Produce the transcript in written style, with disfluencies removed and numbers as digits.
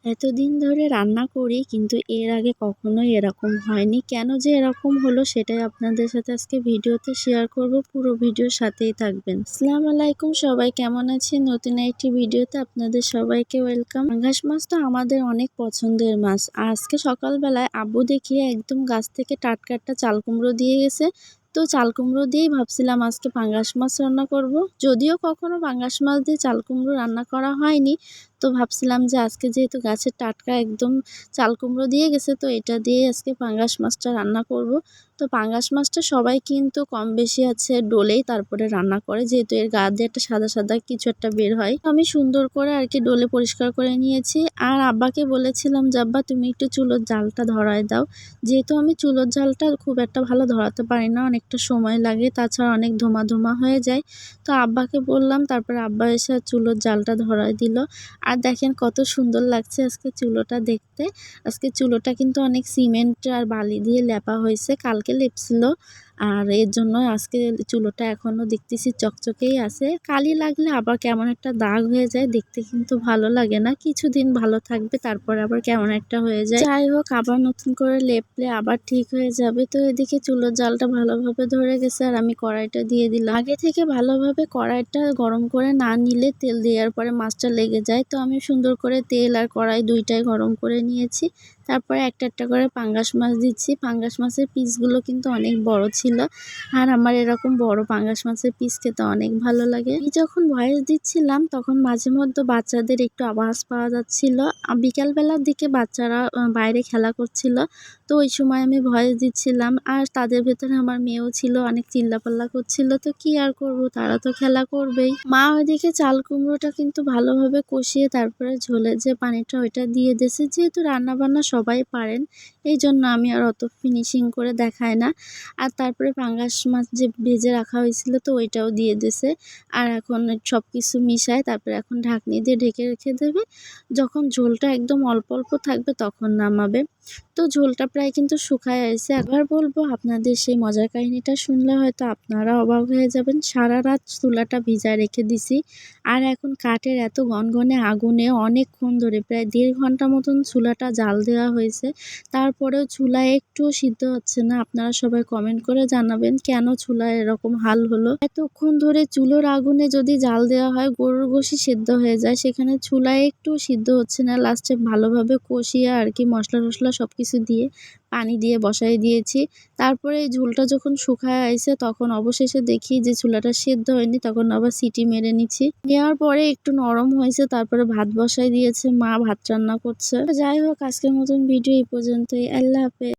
এতদিন ধরে রান্না করি কিন্তু এর আগে কখনোই এরকম হয়নি। কেন যে এরকম হলো সেটাই আপনাদের সাথে আজকে ভিডিওতে শেয়ার করব। পুরো ভিডিওর সাথেই থাকবেন। আসসালামু আলাইকুম, সবাই কেমন আছেন? নতুন একটি ভিডিওতে আপনাদের সবাইকে ওয়েলকাম। পাঙ্গাস মাছ তো আমাদের অনেক পছন্দের মাছ। আজকে সকালবেলায় আব্বু দেখিয়ে একদম গাছ থেকে টাটকা একটা চাল কুমড়ো দিয়ে গেছে। তো চাল কুমড়ো দিয়েই ভাবছিলাম আজকে পাঙ্গাস মাছ রান্না করব। যদিও কখনো পাঙ্গাস মাছ দিয়ে চাল কুমড়ো রান্না করা হয়নি, তো ভাবছিলাম যে আজকে যেহেতু গাছের টাটকা একদম চাল কুমড়ো দিয়ে গেছে, তো এটা দিয়ে আজকে পাঙ্গাস মাছটা রান্না করব। তো পাঙ্গাস মাছটা সবাই কিন্তু কম বেশি আছে ডোলেই তারপরে রান্না করে, যেহেতু এর গা দিয়ে একটা সাদা সাদা কিছু একটা বের হয়। তো আমি সুন্দর করে আর কি ডোলে পরিষ্কার করে নিয়েছি। আর আব্বাকে বলেছিলাম যে আব্বা তুমি একটু চুলোর জালটা ধরায় দাও, যেহেতু আমি চুলোর জালটা খুব একটা ভালো ধরাতে পারি না, অনেকটা সময় লাগে, তাছাড়া অনেক ধোমা ধোমা হয়ে যায়। তো আব্বাকে বললাম, তারপরে আব্বা এসে চুলোর জালটা ধরায় দিল। আর দেখেন কত সুন্দর লাগছে আজকে চুলোটা দেখতে। আজকে চুলোটা কিন্তু অনেক সিমেন্ট আর বালি দিয়ে লেপা হয়েছে, কালকে লেপছিল। আর এর জন্য আজকে চুলোটা এখনো দেখতেছি চকচকেই আছে। কালি লাগলে আবার কেমন একটা দাগ হয়ে যায়, দেখতে কিন্তু ভালো লাগে না। কিছুদিন ভালো থাকবে, তারপর আবার কেমন একটা হয়ে যায়। যাই হোক, আবার নতুন করে লেপলে আবার ঠিক হয়ে যাবে। তো এদিকে চুলোর জালটা ভালোভাবে ধরে গেছে আর আমি কড়াইটা দিয়ে দিলাম। আগে থেকে ভালোভাবে কড়াইটা গরম করে না নিলে তেল দেওয়ার পরে মাছটা লেগে যায়। তো আমি সুন্দর করে তেল আর কড়াই দুইটাই গরম করে নিয়েছি। তারপরে একটা একটা করে পাঙ্গাস মাছ দিচ্ছি। পাঙ্গাস মাছের পিসগুলো কিন্তু অনেক বড় ছিল, আর আমার এরকম বড় পাঙ্গাস মাছের পিস খেতে অনেক ভালো লাগে। আমি যখন ভয়েস দিচ্ছিলাম তখন মাঝে মধ্যে বাচ্চাদের একটু আওয়াজ পাওয়া যাচ্ছিল। বিকালবেলার দিকে বাচ্চারা বাইরে খেলা করছিল, তো ওই সময় আমি ভয়েস দিচ্ছিলাম। আর তাদের ভেতরে আমার মেয়েও ছিল, অনেক চিল্লাপাল্লা করছিল। তো কি আর করব, তারা তো খেলা করবেই। মা ওইদিকে চাল কুমড়োটা কিন্তু ভালোভাবে কষিয়ে তারপরে ঝোলের যে পানিটা ওইটা দিয়ে দিয়েছে। যেহেতু রান্না বান্না সবাই পারেন, এই জন্য আমি আর অত ফিনিশিং করে দেখাই না। আর তারপরে পাঙ্গাস মাছ যে ভেজে রাখা হয়েছিল তো ওইটাও দিয়ে দিয়েছে। আর এখন সব কিছু মিশায় তারপরে এখন ঢাকনি দিয়ে ঢেকে রেখে দেবে। যখন ঝোলটা একদম অল্প অল্প থাকবে তখন নামাবে। তো ঝোলটা প্রায় কিন্তু শুকায় আসছে। একবার বলবো, আপনাদের সেই মজার কাহিনীটা শুনলে হয়তো আপনারা অবাক হয়ে যাবেন। সারা রাত চুলাটা ভিজায় রেখে দিছি, আর এখন কাঠের এত গনগনে আগুনে অনেকক্ষণ ধরে প্রায় 1.5 ঘন্টা মতন চুলাটা জাল দেওয়া হয়েছে। তারপরেও চুলায় একটুও সিদ্ধ হচ্ছে না। আপনারা সবাই কমেন্ট করে জানাবেন কেন চুলায় এরকম হাল হলো। এতক্ষণ ধরে চুলোর আগুনে যদি জাল দেওয়া হয় গরুর গোশি সেদ্ধ হয়ে যায়, সেখানে চুলায় একটু সিদ্ধ হচ্ছে না। লাস্টে ভালোভাবে কষিয়ে আর কি মশলা টশলা সবকিছু দিয়ে পানি দিয়ে বসাই দিয়েছি। তারপরে এই ঝোলটা যখন শুকায় আইছে তখন অবশেষে দেখি যে চুলাটা সেদ্ধ হয়নি, তখন আবার সিটি মেরে নিচ্ছি। নেওয়ার পরে একটু নরম হয়েছে, তারপরে ভাত বসাই দিয়েছে মা, ভাত রান্না করছে। যাই হোক, আজকের মতন ভিডিও এই পর্যন্তই। আল্লাহ হাফেজ।